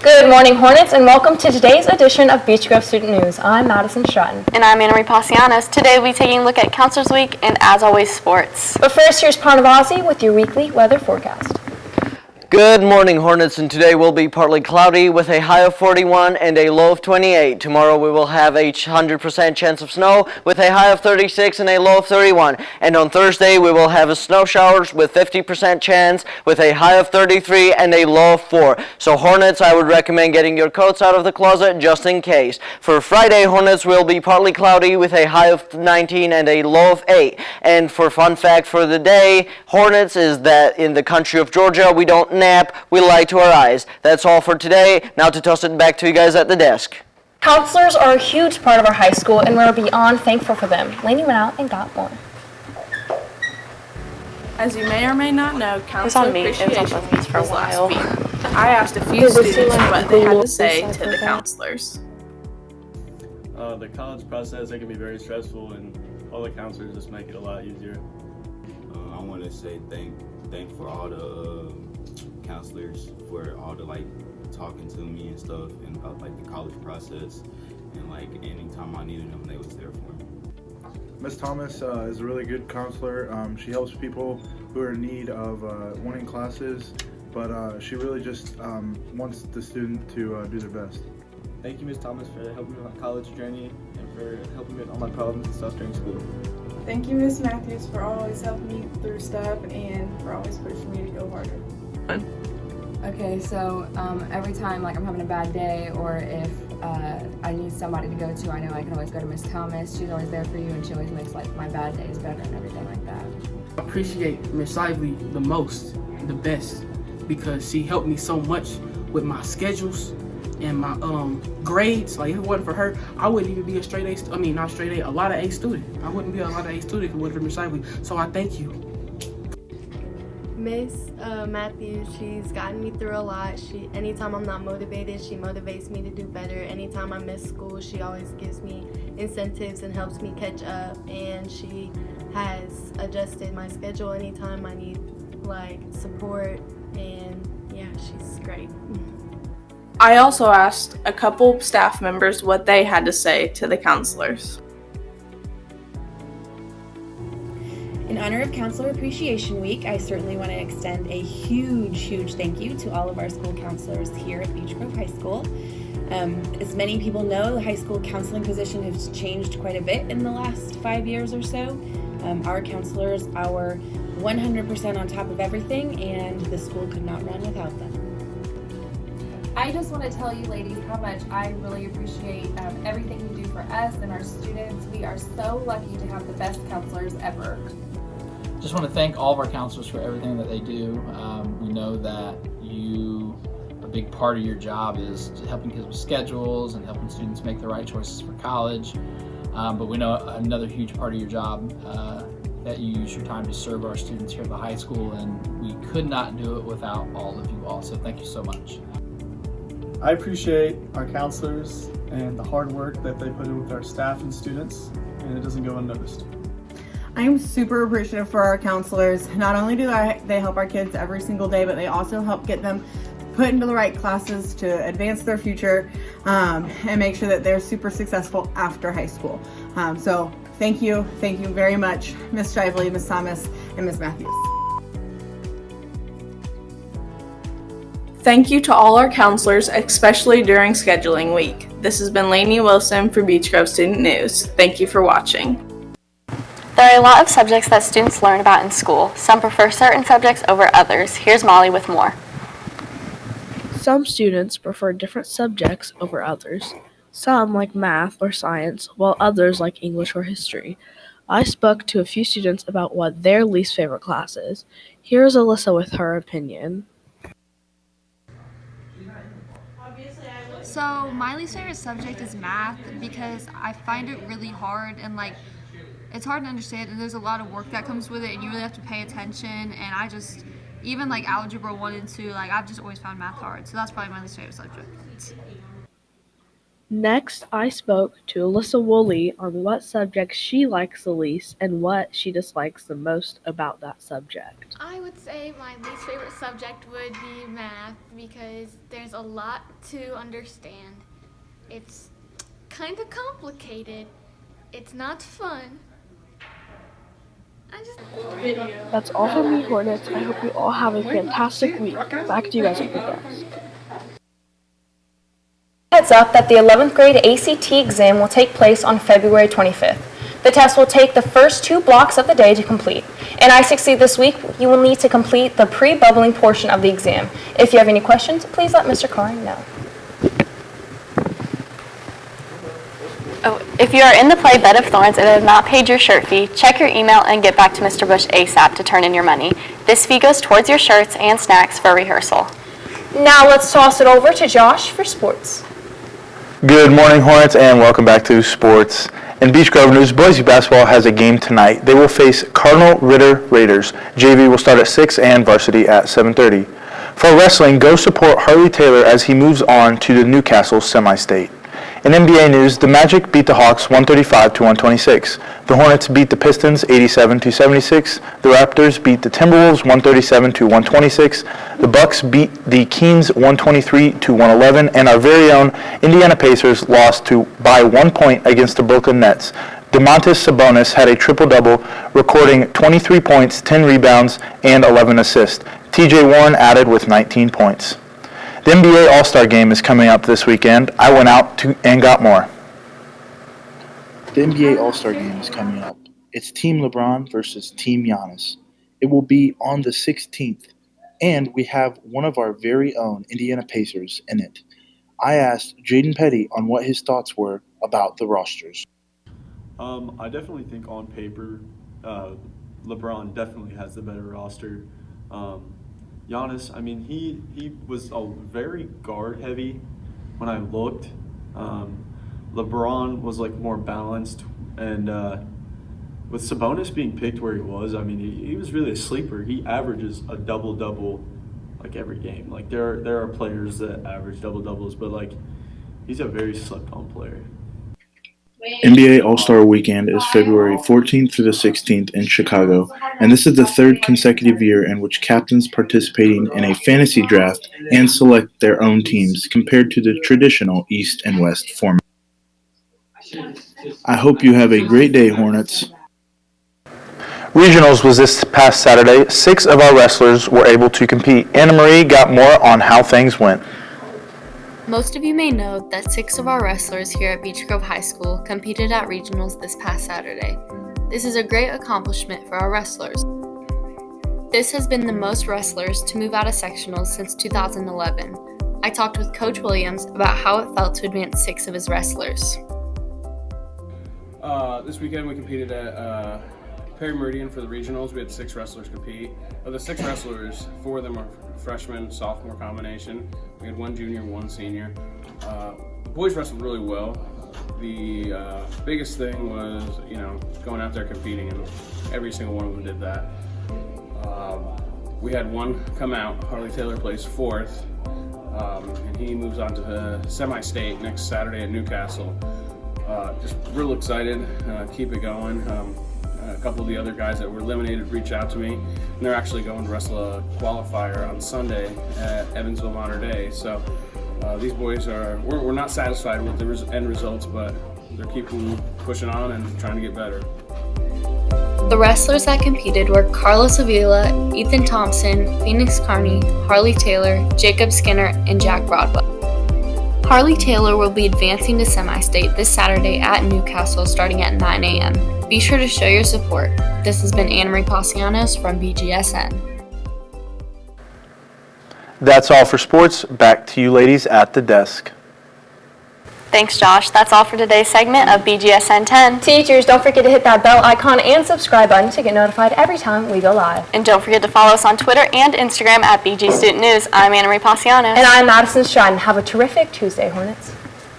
Good morning, Hornets, and welcome to today's edition of Beech Grove Student News. I'm Madison Stratton. And I'm Anna Marie Pasianos. Today we'll be taking a look at Counselors Week and, as always, sports. But first, here's Panavasi with your weekly weather forecast. Good morning, Hornets, and today will be partly cloudy with a high of 41 and a low of 28. Tomorrow we will have a 100% chance of snow with a high of 36 and a low of 31. And on Thursday we will have a snow showers with 50% chance with a high of 33 and a low of 4. So Hornets, I would recommend getting your coats out of the closet just in case. For Friday, Hornets will be partly cloudy with a high of 19 and a low of 8. And for fun fact for the day, Hornets, is that in the country of Georgia we don't nap, we lie to our eyes. That's all for today. Now to toss it back to you guys at the desk. Counselors are a huge part of our high school, and we're beyond thankful for them. Lainey went out and got more. As you may or may not know, Counselor Appreciation Week was last week. I asked a few students what they had to say to the counselors. The college process, it can be very stressful, and all the counselors just make it a lot easier. I want to say thank for all the counselors for all the talking to me and stuff, and about the college process, and anytime I needed them, they was there for me. Ms. Thomas is a really good counselor. She helps people who are in need of wanting classes, but she really just wants the student to do their best. Thank you, Ms. Thomas, for helping me with my college journey and for helping me with all my problems and stuff during school. Thank you, Ms. Matthews, for always helping me through stuff and for always pushing me to go harder. Okay, so every time I'm having a bad day, or if I need somebody to go to, I know I can always go to Miss Thomas. She's always there for you, and she always makes my bad days better and everything like that. I appreciate Miss Lively the most, the best, because she helped me so much with my schedules and my grades. If it wasn't for her, I wouldn't even be a lot of A student. I wouldn't be a lot of A student if it wasn't for Miss Lively. So I thank you. Miss Matthews, she's gotten me through a lot. Anytime I'm not motivated, she motivates me to do better. Anytime I miss school, she always gives me incentives and helps me catch up. And she has adjusted my schedule anytime I need support. And yeah, she's great. I also asked a couple staff members what they had to say to the counselors. In honor of Counselor Appreciation Week, I certainly want to extend a huge thank you to all of our school counselors here at Beech Grove High School. As many people know, the high school counseling position has changed quite a bit in the last 5 years or so. Our counselors are 100% on top of everything, and the school could not run without them. I just want to tell you ladies how much I really appreciate everything you do for us and our students. We are so lucky to have the best counselors ever. Just want to thank all of our counselors for everything that they do. We know that a big part of your job is helping kids with schedules and helping students make the right choices for college. But we know another huge part of your job that you use your time to serve our students here at the high school, and we could not do it without all of you all. So thank you so much. I appreciate our counselors and the hard work that they put in with our staff and students, and it doesn't go unnoticed. I am super appreciative for our counselors. Not only do they help our kids every single day, but they also help get them put into the right classes to advance their future and make sure that they're super successful after high school. So thank you very much, Ms. Shively, Ms. Thomas, and Ms. Matthews. Thank you to all our counselors, especially during scheduling week. This has been Lainey Wilson for Beech Grove Student News. Thank you for watching. There are a lot of subjects that students learn about in school. Some prefer certain subjects over others. Here's Molly with more. Some students prefer different subjects over others. Some like math or science, while others like English or history. I spoke to a few students about what their least favorite class is. Here's Alyssa with her opinion. So my least favorite subject is math because I find it really hard and it's hard to understand, and there's a lot of work that comes with it, and you really have to pay attention. And I just, even algebra 1 and 2, I've just always found math hard. So that's probably my least favorite subject. Next, I spoke to Alyssa Woolley on what subject she likes the least and what she dislikes the most about that subject. I would say my least favorite subject would be math because there's a lot to understand. It's kind of complicated. It's not fun. That's all from me, Hornets. I hope you all have a fantastic week. Back to you guys at the desk. Heads up that the 11th grade ACT exam will take place on February 25th. The test will take the first 2 blocks of the day to complete. In I-60 this week, you will need to complete the pre-bubbling portion of the exam. If you have any questions, please let Mr. Carr know. Oh, if you are in the play Bed of Thorns and have not paid your shirt fee, check your email and get back to Mr. Bush ASAP to turn in your money. This fee goes towards your shirts and snacks for rehearsal. Now let's toss it over to Josh for sports. Good morning, Hornets, and welcome back to sports. In Beech Grove news, Boise basketball has a game tonight. They will face Cardinal Ritter Raiders. JV will start at 6 and varsity at 7:30. For wrestling, go support Harley Taylor as he moves on to the Newcastle semi-state. In NBA news, the Magic beat the Hawks 135-126. The Hornets beat the Pistons 87-76. The Raptors beat the Timberwolves 137-126. The Bucks beat the Kings 123-111, and our very own Indiana Pacers lost by 1 point against the Brooklyn Nets. Domantas Sabonis had a triple-double, recording 23 points, 10 rebounds, and 11 assists. TJ Warren added with 19 points. The NBA All-Star Game is coming up this weekend. I went out and got more. The NBA All-Star Game is coming up. It's Team LeBron versus Team Giannis. It will be on the 16th, and we have one of our very own Indiana Pacers in it. I asked Jaden Petty on what his thoughts were about the rosters. I definitely think on paper, LeBron definitely has the better roster. Giannis, I mean, he was very guard heavy when I looked. LeBron was like more balanced, and with Sabonis being picked where he was, I mean, he was really a sleeper. He averages a double-double like every game. Like there are players that average double-doubles, but like he's a very slept-on player. NBA All-Star Weekend is February 14th through the 16th in Chicago, and this is the 3rd consecutive year in which captains participating in a fantasy draft and select their own teams compared to the traditional East and West format. I hope you have a great day, Hornets. Regionals was this past Saturday. 6 of our wrestlers were able to compete. Anna Marie got more on how things went. Most of you may know that 6 of our wrestlers here at Beech Grove High School competed at regionals this past Saturday. This is a great accomplishment for our wrestlers. This has been the most wrestlers to move out of sectionals since 2011. I talked with Coach Williams about how it felt to advance 6 of his wrestlers. This weekend we competed at Perry Meridian for the regionals. We had 6 wrestlers compete. Of the 6 wrestlers, 4 of them are freshman, sophomore combination. We had 1 junior, 1 senior. The boys wrestled really well. The biggest thing was, going out there competing, and every single one of them did that. We had 1 come out. Harley Taylor placed 4th, and he moves on to the semi-state next Saturday at Newcastle. Just real excited. Keep it going. A couple of the other guys that were eliminated reached out to me, and they're actually going to wrestle a qualifier on Sunday at Evansville Mater Dei. So these boys we're not satisfied with the end results, but they're keeping pushing on and trying to get better. The wrestlers that competed were Carlos Avila, Ethan Thompson, Phoenix Carney, Harley Taylor, Jacob Skinner, and Jack Broadwell. Harley Taylor will be advancing to semi-state this Saturday at Newcastle starting at 9 a.m. Be sure to show your support. This has been Anna Marie Pasianos from Bgsn. That's all for sports. Back to you ladies at the desk. Thanks, Josh. That's all for today's segment of BGSN 10. Teachers, don't forget to hit that bell icon and subscribe button to get notified every time we go live. And don't forget to follow us on Twitter and Instagram at BG Student News. I'm Anna Marie Pasianos. And I'm Madison Stratton. Have a terrific Tuesday, Hornets.